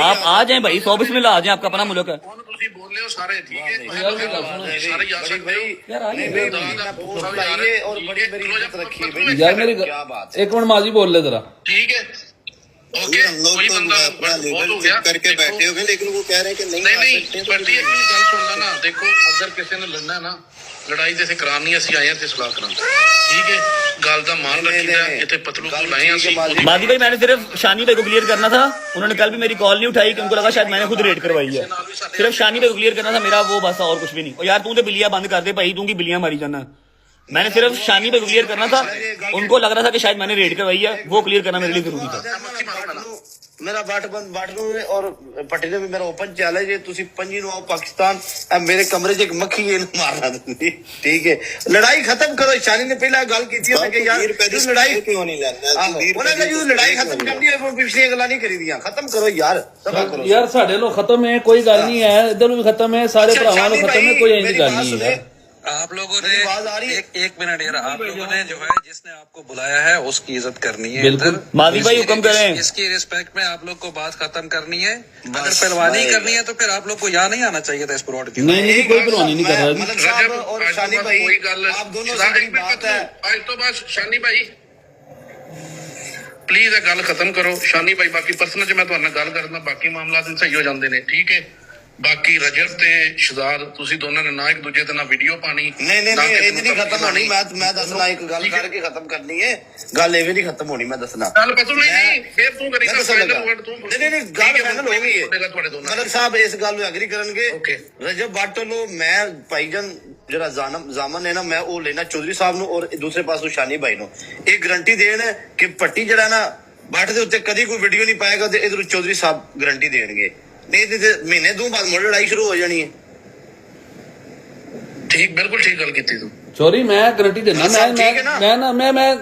आप आ जाएं भाई, 100 बिस्मिल्लाह आ जाएं, आपका अपना मुल्क है। ਤੁਸੀਂ ਬੋਲੇ ਹੋ ਸਾਰੇ ਠੀਕ ਹੈ यार मेरी गल सुनो ਸਾਰੇ ਜਾ ਸਕਦੇ ਹੋ। यार आ जाइए। और बड़ी मेरी इज्जत रखी है यार मेरी क्या बात है? एक मिनट माजी बोल ले जरा। ठीक है ओके हम लोग कोई तो बंदा अपना बहुत लीगल हो गया करके बैठे हुए, लेकिन वो कह रहे हैं कि नहीं नहीं आ नहीं सकते, तो बड़ी एक गल सुन लेना। देखो अगर किसी ने लड़ना है ना लड़ाई ਤੇ ਕਰਾਣੀ ਅਸੀਂ ਆਏ ਹਾਂ ਤੇ ਸਲਾਹ ਕਰਾਂ ठीक है ਗੱਲ ਦਾ ਮਾਨ ਰੱਖੀਦਾ ਇੱਥੇ ਪਤਲੂ को लाए हैं ਅਸੀਂ। मादी भाई मैंने सिर्फ शानी भाई को क्लियर करना था, उन्होंने कल भी मेरी कॉल नहीं उठाई कि उनको लगा शायद मैंने खुद रेड करवाई है। सिर्फ शानी भाई को क्लियर करना था मेरा, वो बस और कुछ भी नहीं। और यार तू तो बिल्लियां बंद कर दे भाई, तू की बिल्लियां मारी जाना। मैंने सिर्फ शानी भाई को क्लियर करना था, उनको लग रहा था कि शायद मैंने रेड करवाई है, वो क्लियर करना मेरे लिए जरूरी था। मेरा बाटनू और पट्टी ने भी मेरा ओपन चैलेंज है, तुसी पंजी नु आओ पाकिस्तान, अब मेरे कमरे च एक मक्खी है मारना तुसी, ठीक है? लड़ाई खत्म करो। शानी ने पहला गल की थी कि यार लड़ाई क्यों नहीं लड़ना? उन्होंने जो लड़ाई खत्म करनी है वो पिछली गल्लां नहीं करी दियां, खत्म करो यार, सफा करो यार साढ़े लो खत्म है, कोई गल नहीं है, इधर भी खत्म है, सारे भरावां लो खत्म है, कोई ऐसी गल नहीं है। आप लोगों ने मेरी आवाज आ रही है? एक मिनट यार, आप लोगों ने जो है जिसने आपको बुलाया है उसकी इज्जत करनी है। बिल्कुल। इधर मादी भाई, इसकी- हुक्म करें। इसकी रिस्पेक्ट में आप लोग को बात खत्म करनी है। अगर पहलवानी करनी है तो फिर आप लोग को यहाँ नहीं आना चाहिए था इस प्रोड की। नहीं नहीं कोई परवानी नहीं कर रहा जी। मलक साहब और शानी भाई, कोई गल आप दोनों से बड़ी बात है। आज तो बस शानी भाई प्लीਜ਼ ਇਹ ਗੱਲ ਖਤਮ ਕਰੋ। ਸ਼ਾਨੀ ਭਾਈ ਬਾਕੀ ਪਰਸਨਲ ਚ ਮੈਂ ਤੁਹਾਡੇ ਨਾਲ ਗੱਲ ਕਰਦਾ, ਬਾਕੀ ਮਾਮਲਾਤ ਸਹੀ ਹੋ ਜਾਂਦੇ ਨੇ ਠੀਕ ਹੈ। बाकी रजब ते शहजाद तुसी दोनों ने ना एक दूजे ते ना वीडियो पानी नहीं नहीं नहीं ਇਹ ਨਹੀਂ ਖਤਮ ਹੋਣੀ। ਮੈਂ ਦੱਸਣਾ ਇੱਕ ਗੱਲ ਕਰਕੇ ਖਤਮ ਕਰਨੀ ਹੈ, ਗੱਲ ਇਹ ਵੀ ਨਹੀਂ ਖਤਮ ਹੋਣੀ, ਮੈਂ ਦੱਸਣਾ ਗੱਲ ਪਤਾ ਨਹੀਂ ਫੇਰ ਤੂੰ ਮੈਂ ਕਰੇਗਾ ਦੱਸਣ ਲੱਗਾ। ਫਾਈਨਲ ਵਰਡ ਤੂੰ ਨਹੀਂ ਨਹੀਂ ਗੱਲ ਫਾਈਨਲ ਹੋ ਗਈ ਹੈ। ਤੁਹਾਡੇ ਦੋਨਾਂ ਮਲਕ ਸਾਹਿਬ ਇਸ ਗੱਲ ਨੂੰ ਐਗਰੀ ਕਰਨਗੇ। Okay। ਰਜਬ ਬੱਟ ਨੂੰ ਮੈਂ ਭਾਈਜਾਨ ਜਿਹੜਾ ਜ਼ਾਮਨ ਹੈ ਨਾ, ਮੈਂ ਉਹ ਲੈਣਾ ਚੌਧਰੀ ਸਾਹਿਬ ਨੂੰ ਔਰ ਦੂਸਰੇ ਪਾਸੋਂ ਸ਼ਾਨੀ ਭਾਈ ਨੂੰ ਇਹ ਗਰੰਟੀ ਦੇਣ ਕਿ ਪੱਟੀ ਜਿਹੜਾ ਨਾ ਬੱਟ ਦੇ ਉੱਤੇ ਕਦੀ ਕੋਈ ਵੀਡੀਓ ਨਹੀਂ ਪਾਏਗਾ ਤੇ ਇਧਰ ਚੌਧਰੀ ਸਾਹਿਬ ਗਰੰਟੀ ਦੇਣਗੇ। ਨਹੀਂ ਤੇ ਮਹੀਨੇ ਦੋ ਬਾਅਦ ਮੁੜ ਲੜਾਈ ਸ਼ੁਰੂ ਹੋ ਜਾਣੀ ਹੈ। ਠੀਕ ਬਿਲਕੁਲ ਠੀਕ ਗੱਲ ਕੀਤੀ ਤੂੰ। सॉरी मैं गारंटी देना, सब ठीक है ना?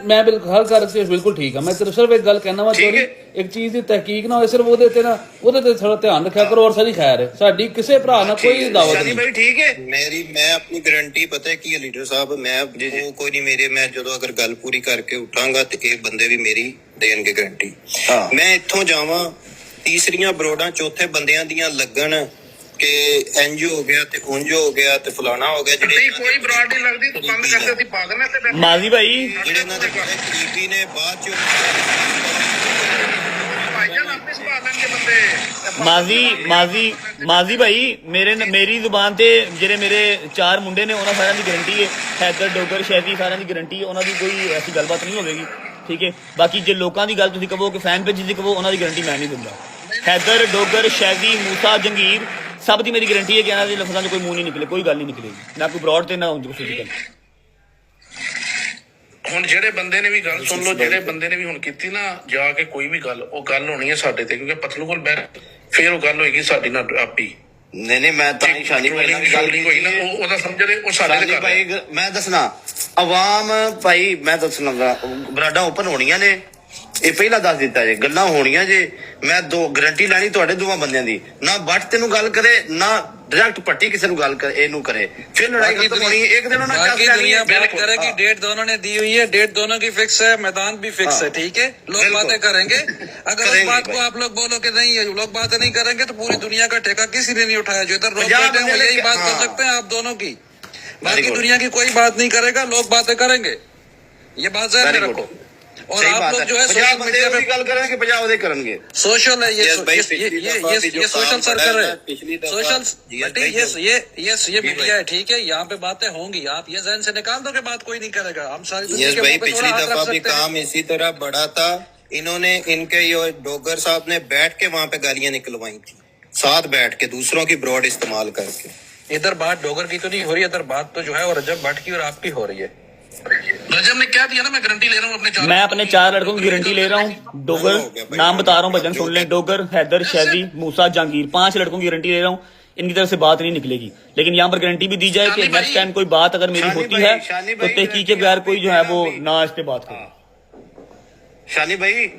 मैं बिल्कुल हर कर से बिल्कुल ठीक है। मैं सिर्फ एक गल कहना वा, ठीक चोरी है। एक चीज की तहकीक ना होए, सिर्फ ਉਹਦੇ ਤੇ ਨਾ ਉਹਦੇ ਤੇ ਥੋੜਾ ਧਿਆਨ ਰੱਖਿਆ ਕਰੋ। ਔਰ ਸਾਡੀ ਖੈਰ ਹੈ, ਸਾਡੀ ਕਿਸੇ ਭਰਾ ਨਾਲ ਕੋਈ ਦਾਵਤ ਸ਼ਾਨੀ ਨਹੀਂ। ਭਾਈ ਠੀਕ ਹੈ। मैं अपनी गारंटी पता है की है लीडर साहब, मैं वो कोई नहीं मेरे, मैं जो अगर गल पूरी करके उठांगा तो ये बंदे भी मेरी देंगे गारंटी। हाँ। मैं इत्थों जावां तीसरियां बरोडां चौथे बंदियां दियां लगन कि इंज हो गया ते उंज हो गया ते फलाना हो गया, ਨਹੀਂ ਕੋਈ ਬਰਾਡ ਨਹੀਂ ਲੱਗਦੀ ਤੂੰ ਬੰਦ ਕਰਦੇ ਅਸੀਂ ਪਾਗਲ ਨੇ ਤੇ मादी भाई ਜਿਹੜੇ ਇਹਨਾਂ ਦੇ ਬੜੇ ਕਰੀਬੀ ਨੇ ਬਾਅਦ ਚ ਭਾਈਜਾਨ ਆਪੇ ਸੰਭਾਲ ਲੈਣਗੇ ਬੰਦੇ। ਮਾਜ਼ੀ ਭਾਈ ਮੇਰੀ ਜ਼ੁਬਾਨ ਤੇ ਜਿਹੜੇ ਮੇਰੇ 4 ਮੁੰਡੇ ਨੇ ਉਹਨਾਂ ਸਾਰਿਆਂ ਦੀ ਗਾਰੰਟੀ ਹੈ। ਹੈਦਰ ਡੋਗਰ ਸ਼ੈਦੀ ਸਾਰਿਆਂ ਦੀ ਗਾਰੰਟੀ ਹੈ, ਉਹਨਾਂ ਦੀ ਕੋਈ ਐਸੀ ਗੱਲਬਾਤ ਨਹੀਂ ਹੋਵੇਗੀ ਠੀਕ ਹੈ। ਬਾਕੀ ਜੇ ਲੋਕਾਂ ਦੀ ਗੱਲ ਤੁਸੀਂ ਕਹੋ ਕਿ ਫੈਨ ਪੇਜ ਦੀ ਕਹੋ, ਉਹਨਾਂ ਦੀ ਗਾਰੰਟੀ ਮੈਂ ਨਹੀਂ ਦਿੰਦਾ। ਹੈਦਰ ਡੋਗਰ ਸ਼ੈਦੀ ਮੂਸਾ ਜੰਗੀਰ ਸਭ ਦੀ ਮੇਰੀ ਗਾਰੰਟੀ ਹੈ ਕਿ ਇਹਨਾਂ ਦੇ ਲਫ਼ਜ਼ਾਂ 'ਚ ਕੋਈ ਮੂੰਹ ਨਹੀਂ ਨਿਕਲੇ, ਕੋਈ ਗੱਲ ਨਹੀਂ ਨਿਕਲੇਗੀ, ਨਾ ਕੋਈ ਬਰੋਡ ਤੇ ਨਾ ਉਂਝ ਕੁਛ ਫਿਜ਼ੀਕਲ। ਹੁਣ ਜਿਹੜੇ ਬੰਦੇ ਨੇ ਵੀ ਗੱਲ ਸੁਣ ਲਓ, ਜਿਹੜੇ ਬੰਦੇ ਨੇ ਵੀ ਹੁਣ ਕੀਤੀ ਨਾ ਜਾ ਕੇ ਕੋਈ ਵੀ ਗੱਲ, ਉਹ ਗੱਲ ਹੋਣੀ ਹੈ ਸਾਡੇ ਤੇ, ਕਿਉਂਕਿ ਪਤਲੂ ਕੋਲ ਬੈ ਫੇਰ ਉਹ ਗੱਲ ਹੋਏਗੀ ਸਾਡੀ ਨਾਲ ਆਪੀ। ਨਹੀਂ ਨਹੀਂ ਮੈਂ ਤਾਂ ਹੀ ਸ਼ਾਨੀ ਭਾਈ ਨਾਲ ਗੱਲ ਹੋਈ ਨਾ, ਕੀਤੀ। ਉਹਦਾ ਸਮਝਦੇ ਉਹ ਸਾਡੇ ਸ਼ਾਨੀ ਤੇ ਕਰ ਭਾਈ ਮੈਂ ਦੱਸਣਾ ਆਵਾਮ ਭਾਈ, ਮੈਂ ਦੱਸਣ ਲੱਗਾ ਬਰਾਡਾਂ ਓਪਨ ਹੋਣੀਆਂ ਨੇ, ਇਹ ਪਹਿਲਾਂ ਦੱਸ ਦਿੱਤਾ ਜੇ ਗੱਲਾਂ ਹੋਣੀਆਂ ਜੇ। ਮੈਂ ਦੋ ਗਾਰੰਟੀ ਲੈਣੀ ਤੁਹਾਡੇ ਦੋਵਾਂ ਬੰਦਿਆਂ ਦੀ, ਨਾ ਬੱਟ ਤੈਨੂੰ ਗੱਲ ਕਰੇ ਨਾ डायरेक्ट पट्टी किसी को गाल कर एनू करे, फिर लड़ाई खत्म होनी है। एक दिन बाकी दुनिया बात करेगी, डेट दोनों ने दी हुई है, डेट दोनों की फिक्स है, मैदान भी फिक्स है ठीक है। लोग बातें करेंगे, अगर उस बात को आप लोग बोलो कि नहीं लोग बातें नहीं करेंगे तो पूरी दुनिया का ठेका किसी ने नहीं उठाया। जो इधर लोग बैठे हैं वो यही बात कर सकते हैं आप दोनों की, बाकी दुनिया की कोई बात नहीं करेगा, लोग बातें करेंगे, ये बात ज़हन में रखो। और आप लोग जो है सोशल मीडिया पे गल करेंगे 50 दे करेंगे, सोशल है ये सोशल सर्कल है, सोशल ये मीडिया है ठीक है। यहाँ पे बातें होंगी, आप ये जहन से निकाल दो कि बात कोई नहीं करेगा। हम सारी दुनिया के मुंह पे थोड़ा पिछली हाथ रख दफा भी सकते हैं। काम इसी तरह बढ़ा था, इन्होंने इनके ये डोगर साहब ने बैठ के वहाँ पे गालियां निकलवाई थी, साथ बैठ के दूसरों की ब्रॉड इस्तेमाल करके। इधर बात डोगर की तो नहीं हो रही, इधर बात तो जो है वो रजब भट्ट की और आपकी हो रही है। रजब ने क्या दिया ना, मैं गारंटी ले रहा हूँ अपने मैं अपने 4 लड़कों की गारंटी ले रहा हूँ। डोगर नाम बता रहा हूँ, भजन सुन लें, डोगर, हैदर, शैदी, मूसा, जहांगीर, 5 लड़कों की गारंटी ले रहा हूँ। इनकी तरफ से बात नहीं निकलेगी, लेकिन यहाँ पर गारंटी भी दी जाए कि नेक्स्ट टाइम कोई बात अगर मेरी होती है तो तहकीक के बगैर कोई जो है वो ना इस पे बात करे। शानी भाई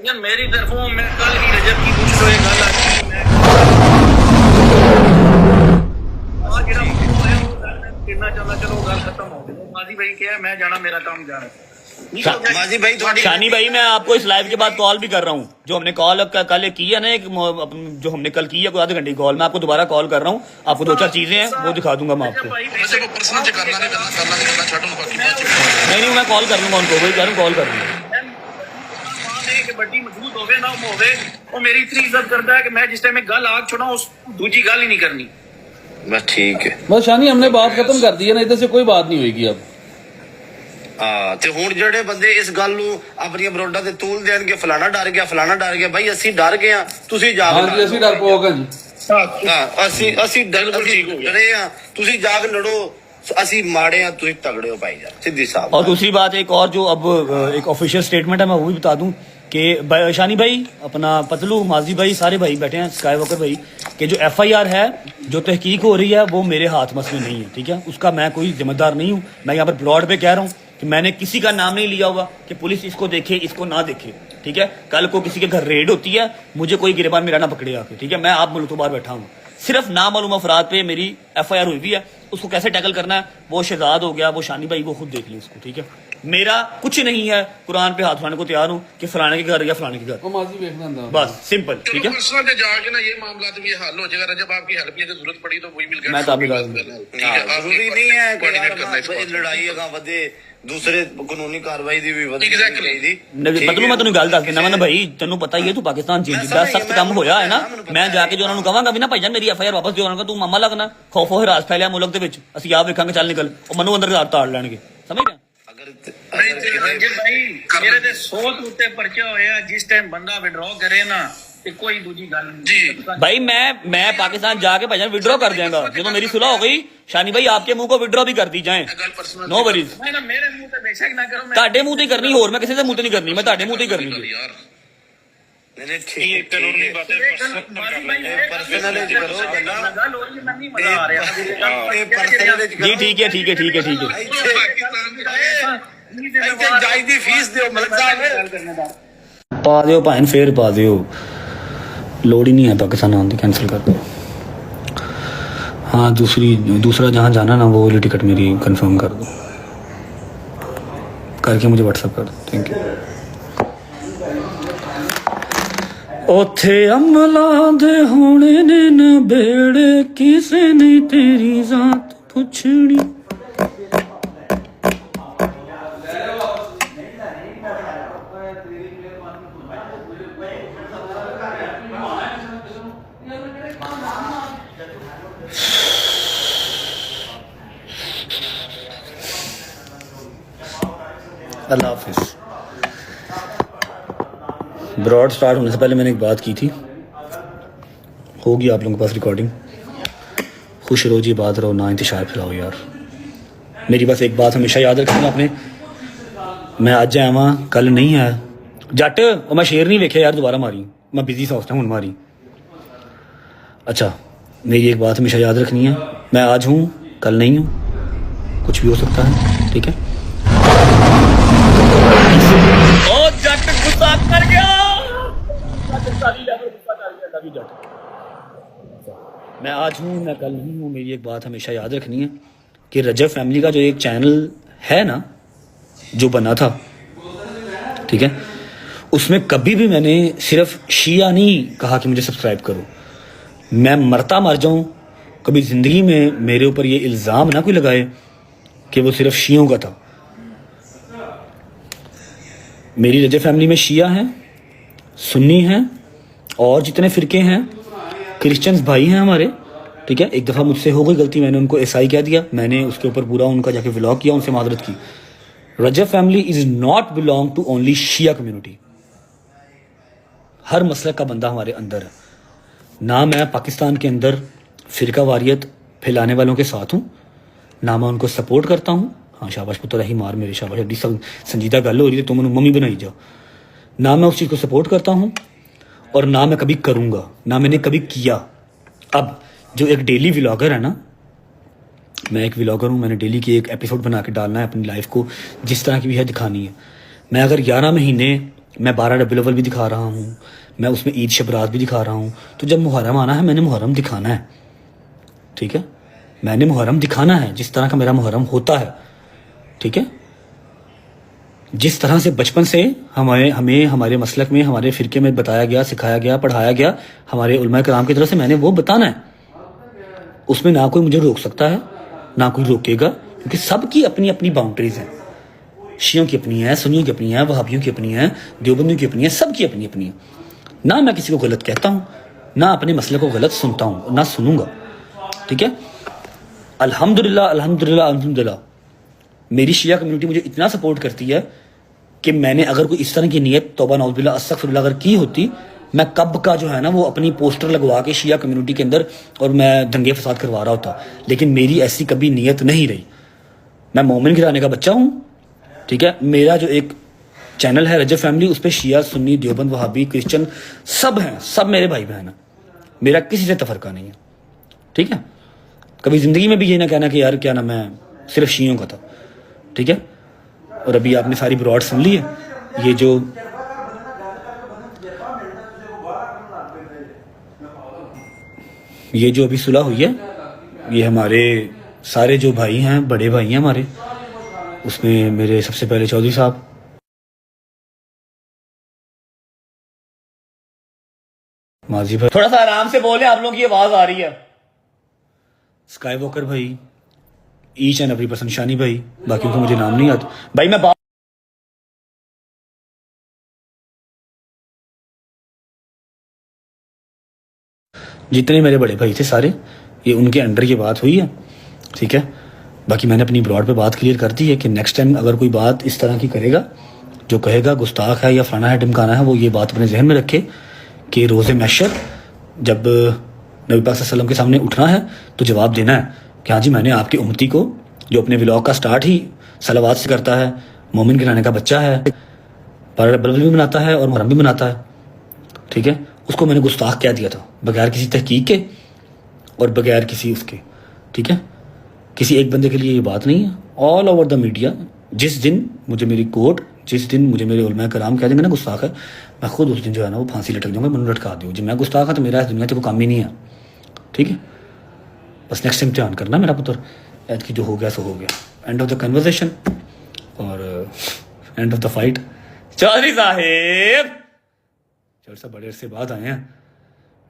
यार मेरी तरफों मैं कल भी रजब की कुछ तो एक गल आखी मैं आज जेड़ा होया वो गल मैं कहना चाहता चलो गल खत्म हो गई माजी भाई क्या है मैं जाना मेरा काम जाना माजी भाई थोड़ी शानी भाई मैं आपको इस लाइव के बाद कॉल भी कर रहा हूँ जो हमने कॉल कल की है ना एक जो हमने कल की है कोई आधे घंटे की कॉल मैं आपको दोबारा कॉल कर रहा हूँ आपको 2-4 चीजें हैं वो दिखा दूंगा मैं आपको नहीं मैं कॉल कर लूंगा उनको वही कह रहा हूँ कॉल कर लूंगा कि बड़ी मजबूत होवे ना होवे वो मेरी इतनी इज्जत करता है कि मैं जिस टाइम में गल आग छोड़ा उस दूसरी गल ही नहीं करनी बस ठीक है बस शानी हमने बात खत्म कर दी है ना इधर से कोई बात नहीं होगी अब ਤੇ ਹੁਣ ਜਿਹੜੇ ਬੰਦੇ ਇਸ ਗੱਲ ਨੂੰ ਆਪਣੀਆਂ ਬਰੋਡਾਂ ਤੇ ਤੂਲ ਦੇਣਗੇ ਫਲਾਣਾ ਡਰ ਗਿਆ ਭਾਈ ਅਸੀਂ ਡਰ ਗਏ ਆ ਤੁਸੀਂ ਜਾ ਕੇ ਹਾਂਜੀ ਅਸੀਂ ਡਰ ਪੋਗਾ ਜੀ ਹਾਂ ਅਸੀਂ ਡਰੇ ਆ ਤੁਸੀਂ ਜਾ ਕੇ ਲੜੋ ਅਸੀਂ ਮਾੜੇ ਆ ਤੁਸੀਂ ਤਗੜੇ ਹੋ ਭਾਈ ਯਾਰ सिद्धी साहब और दूसरी बात एक और जो अब एक ऑफिशियल स्टेटमेंट है मैं वो भी बता दूं कि शानी भाई अपना पतलू माजी भाई सारे भाई बैठे हैं स्काई वॉकर भाई कि जो FIR है जो तहकीक हो रही है वो मेरे हाथ मसले नहीं है ठीक है उसका मैं कोई जिम्मेदार नहीं हूँ मैं यहाँ पर ब्रॉड पे कह रहा हूँ कि मैंने किसी का नाम नहीं लिया हुआ कि पुलिस इसको देखे इसको ना देखे ठीक है कल को किसी के घर रेड होती है मुझे कोई गिरबान मेरा ना पकड़े आके ठीक है मैं आप मुल्क तो बाहर बैठा हूँ सिर्फ नामालूम अफराद पे मेरी FIR हुई भी है उसको कैसे टैकल करना है वो शहजाद हो गया वो शानी भाई वो खुद देख ली उसको ठीक है मेरा कुछ नहीं है कुरान पे हाथ उठाने को तैयार हूँ कि फलाने के घर या फलाने के घर ਉਹ ਮਾਜ਼ੀ ਵੇਖਦਾ ਹੁੰਦਾ बस सिंपल ठीक है पर्सनल पे जाके ना ये मामला तो ये हल हो जाएगा जब आपकी हेल्प की अगर जरूरत पड़ी तो वही मिल गया मैं तो आपकी बात ठीक है आप ਜ਼ਰੂਰੀ ਨਹੀਂ ਹੈ ਕਿ कोऑर्डिनेट करना इस ਯਾਰ ਲੜਾਈ ਅਗਾ ਵਧੇ ਦੂਸਰੇ ਕਾਨੂੰਨੀ ਕਾਰਵਾਈ ਦੀ ਵੀ ਵਧੀ Exactly. ਚਾਹੀਦੀ ਬਦਲੂ ਮੈਂ ਤੈਨੂੰ ਗੱਲ ਦੱਸ ਦਿੰਦਾ ਮੈਂ ਭਾਈ ਤੈਨੂੰ ਪਤਾ ਹੀ ਹੈ ਤੂੰ ਪਾਕਿਸਤਾਨ ਚ ਜਿੱਦਾਂ ਸਖਤ ਕੰਮ ਹੋਇਆ ਹੈ ਨਾ ਮੈਂ ਜਾ ਕੇ ਜੋ ਉਹਨਾਂ ਨੂੰ ਕਹਾਂਗਾ ਵੀ ਨਾ ਭਾਈਜਾਨ ਮੇਰੀ FIR ਵਾਪਸ ਦਿਓ ਉਹਨਾਂ ਨੂੰ ਤੂੰ ਮਾਮਾ ਲੱਗਣਾ ਖੌਫੋ ਹਰਾਸ ਫੈਲਿਆ ਮੁਲਕ ਦੇ ਵਿੱਚ ਅਸੀਂ ਆਪ ਵੇਖਾਂਗੇ ਚੱਲ ਨਿਕਲ ਉਹ ਮੈਨੂੰ ਅੰਦਰ ਤਾੜ ਲੈਣਗੇ ਸਮਝ ਗਿਆ रंजित भाई मेरे ते 100 ਤੋਂ ਉੱਤੇ ਪਰਚੇ ਹੋਏ ਆ ਜਿਸ ਟਾਈਮ ਬੰਦਾ ਵਿਡਰਾ ਕਰੇ ਨਾ ਤੇ ਕੋਈ ਦੂਜੀ ਗੱਲ ਨਹੀਂ भाई मैं पाकिस्तान जाके भाईजान विड्रॉ कर देंगे जब मेरी सुलह हो गई शानी भाई आपके मुंह को विड्रॉ भी कर दी जाए नो वरीज ਮੈਂ ਨਾ ਮੇਰੇ ਮੂੰਹ ਤੇ ਬੇਸ਼ੱਕ ਨਾ ਕਰੋ ਤੁਹਾਡੇ ਮੂੰਹ ਤੇ ਕਰਨੀ ਹੋਰ ਮੈਂ ਕਿਸੇ ਦੇ ਮੂੰਹ ਤੇ ਨਹੀਂ ਕਰਨੀ ਮੈਂ ਤੁਹਾਡੇ ਮੂੰਹ ਤੇ ਕਰਨੀ यार नहीं नहीं ठीक कानूनी बातें पर्सनल करो बंदा ਗੱਲ ਹੋ ਰਹੀ ਹੈ ਮੈਨੂੰ ਮਜ਼ਾ ਆ ਰਿਹਾ ਇਹ पर्सनल जी ठीक है ठीक है ठीक है ठीक है ਇੱਥੇ ਜਾਈ ਦੀ ਫੀਸ ਦਿਓ ਮਲਕ ਸਾਹਿਬ पा दियो भाई फिर पा दियो लोड़ ही नहीं है पाकिस्तान आने की कैंसिल कर दो हाँ दूसरा जहाँ जाना ना वो वाली टिकट मेरी कंफर्म कर दो करके मुझे व्हाट्सएप कर दो थैंक यू ओथे अमला दे होने ने न बेड़े किसे नहीं तेरी जात पुछनी अल्लाह हाफिज ब्रॉड स्टार्ट होने से पहले मैंने एक बात की थी होगी आप लोगों के पास रिकॉर्डिंग खुश रहो जी बात रहो ना इंतशार फैलाओ यार मेरी बस एक बात हमेशा याद रखना आपने मैं अज आया वहाँ कल नहीं आया जट और मैं शेर नहीं वेख्या यार दोबारा मारी मैं बिजी सा उस टाइम हूँ मारी अच्छा मेरी एक बात हमेशा याद रखनी है मैं आज हूँ कल नहीं हूँ कुछ भी हो सकता है ठीक है जट गुस्सा कर गया मैं आज हूँ मैं कल नहीं हूँ मेरी एक बात हमेशा याद रखनी है कि रजब फैमिली का जो एक चैनल है ना जो बना था ठीक है उसमें कभी भी मैंने सिर्फ शिया नहीं कहा कि मुझे सब्सक्राइब करो मैं मरता मर जाऊं कभी ज़िंदगी में मेरे ऊपर ये इल्ज़ाम ना कोई लगाए कि वो सिर्फ शियों का था मेरी रजब फैमिली में शिया हैं सुन्नी हैं और जितने फ़िरके हैं क्रिश्चियंस भाई हैं हमारे ठीक है एक दफ़ा मुझसे हो गई गलती मैंने उनको ईसाई कह दिया मैंने उसके ऊपर पूरा उनका जाके व्लॉग किया उनसे मादरत की Rajab family is not belong to only Shia community हर मसलक का बंदा हमारे अंदर है ना मैं पाकिस्तान के अंदर फ़िरका वारियत फैलाने वालों के साथ हूँ ना मैं उनको सपोर्ट करता हूँ हाँ शाबाश पुत्र ही मार मेरे शाबाश अभी संजीदा गल हो रही है तुम मम्मी बनाई जाओ ना मैं उस चीज़ को सपोर्ट करता हूँ और ना मैं कभी करूँगा ना मैंने कभी किया अब जो एक डेली व्लॉगर है ना मैं एक व्लॉगर हूँ मैंने डेली की एक एपिसोड बना के डालना है अपनी लाइफ को जिस तरह की भी है दिखानी है मैं अगर 11 महीने मैं 12 रबीउल अव्वल भी दिखा रहा हूँ, मैं उसमें ईद शब रात भी दिखा रहा हूँ। तो जब मुहर्रम आना है मैंने मुहर्रम दिखाना है, ठीक है, मैंने मुहर्रम दिखाना है जिस तरह का मेरा मुहर्रम होता है, ठीक है। जिस तरह से बचपन से हमें हमारे मसलक में, हमारे फ़िरके में बताया गया, सिखाया गया, पढ़ाया गया, हमारे उलमा कराम की तरफ से, मैंने वो बताना है। उसमें ना कोई मुझे रोक सकता है, ना कोई रोकेगा, क्योंकि सबकी अपनी अपनी बाउंड्रीज हैं। शियों की अपनी है, सुन्नियों की अपनी है, वहाबियों की अपनी है, देवबंदियों की अपनी है, सबकी अपनी अपनी है। ना मैं किसी को गलत कहता हूँ, ना अपने मसले को गलत सुनता हूँ, ना सुनूंगा, ठीक है। अल्हम्दुलिल्लाह अल्हम्दुलिल्लाह अल्हम्दुलिल्लाह मेरी शिया कम्युनिटी मुझे इतना सपोर्ट करती है कि मैंने अगर कोई इस तरह की नीयत तौबा नौज़ुबिल्लाह अस्तगफिरुल्लाह अगर की होती, मैं कब का जो है ना वो अपनी पोस्टर लगवा के शिया कम्युनिटी के अंदर और मैं दंगे फसाद करवा रहा होता। लेकिन मेरी ऐसी कभी नीयत नहीं रही। मैं मोमिन घराने का बच्चा हूँ, ठीक है। मेरा जो एक चैनल है रजब फैमिली, उस पर शिया, सुन्नी, देवबंद, वहाबी, क्रिश्चियन सब हैं, सब मेरे भाई बहन हैं। मेरा किसी से तफरका नहीं है, ठीक है। कभी ज़िंदगी में भी ये ना कहना कि यार क्या ना मैं सिर्फ शियों का था, ठीक है। और अभी आपने सारी ब्रॉड सुन ली है। ये जो अभी सुलह हुई है, ये हमारे सारे जो भाई हैं, बड़े भाई हैं हमारे, उसमें मेरे सबसे पहले चौधरी साहब, माजी भाई, थोड़ा सा आराम से बोले, आप लोगों की आवाज आ रही है, स्काई वॉकर भाई, ईच एंड एवरी पर्सन, शानी भाई, बाकी को मुझे नाम नहीं आता भाई। मैं जितने मेरे बड़े भाई थे सारे, ये उनके अंडर की बात हुई है, ठीक है। बाकी मैंने अपनी ब्रॉड पे बात क्लियर कर दी है कि नेक्स्ट टाइम अगर कोई बात इस तरह की करेगा, जो कहेगा गुस्ताख है या फलाना है ढिमकाना है, वो ये बात अपने जहन में रखे कि रोज़े महशर जब नबी पाक सल्लल्लाहु अलैहि वसल्लम के सामने उठना है तो जवाब देना है कि हाँ जी, मैंने आपकी उम्मती को, जो अपने व्लॉग का स्टार्ट ही सलावात से करता है, मोमिन घराने का बच्चा है, रबीउल भी मनाता है और मुहर्रम भी मनाता है, ठीक है, उसको मैंने गुस्ताख कह दिया था बगैर किसी तहकीक के और बगैर किसी उसके, ठीक है। किसी एक बंदे के लिए ये बात नहीं है, ऑल ओवर द मीडिया। जिस दिन मुझे मेरी कोर्ट, जिस दिन मुझे मेरे उलमा कराम कह देंगे ना गुस्ताख है, मैं खुद उस दिन जो है ना वो फांसी लटक जाऊंगा, मैंने लटका दूँ। जब मैं गुस्ताख है तो मेरा इस दुनिया से कोई काम ही नहीं है, ठीक है। बस नेक्स्ट टाइम ध्यान करना मेरा पुत्र, ऐद की जो हो गया सो हो गया। एंड ऑफ द कन्वर्सेशन और end of the fight. Chaudhry sahib Chaudhry sahib बड़े अरसे बाद आए हैं,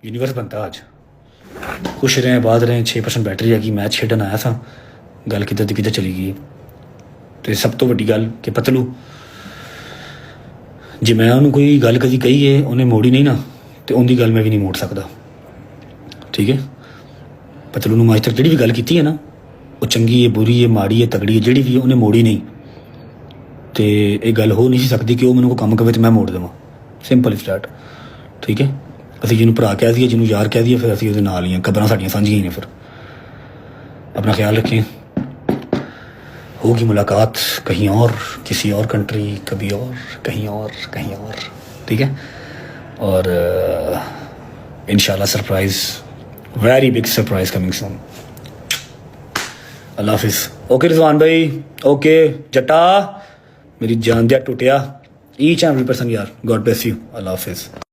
यूनिवर्स बनता आज। खुश रहें, आबाद रहें। 6% बैटरी हैगी, मैच खेडन आया था, गल किधर दी किधर चली गई। तो सब तो वड्डी गल कि पतलू जे मैं उन्होंने कोई गल कभी कही है, उन्हें मोड़ी नहीं ना, तो उनकी गल मैं भी नहीं मोड़ सकता, ठीक है। पतलू ने अज तक जी भी गल की है ना, वो चंगी है, बुरी है, माड़ी है, तगड़ी है, जी भी उन्हें मोड़ी नहीं। तो ये गल हो नहीं सकती कि वो मैंने को काम करे तो मैं मोड़ देव। सिंपल इज डैट, ठीक है। ਅਸੀਂ ਜਿਹਨੂੰ ਭਰਾ ਕਹਿ ਦਈਏ, ਜਿਹਨੂੰ ਯਾਰ ਕਹਿ ਦਈਏ, ਫਿਰ ਅਸੀਂ ਉਹਦੇ ਨਾਲ ਹੀ ਹਾਂ। ਕਬਰਾਂ ਸਾਡੀਆਂ ਸਾਂਝੀਆਂ ਹੀ ਨੇ। ਫਿਰ अपना ख्याल रखें। होगी मुलाकात कहीं और, किसी और कंट्री, कभी और, कहीं और, ठीक है। और इंशाल्लाह surprise, very big surprise coming soon. अल्लाह हाफिज़। ओके रिजवान भाई, ओके जट्टा, मेरी जान दिया टूटिया। ईच एंड एवरी पर्सन यार, गॉड ब्लेस यू। अल्लाह हाफिज़।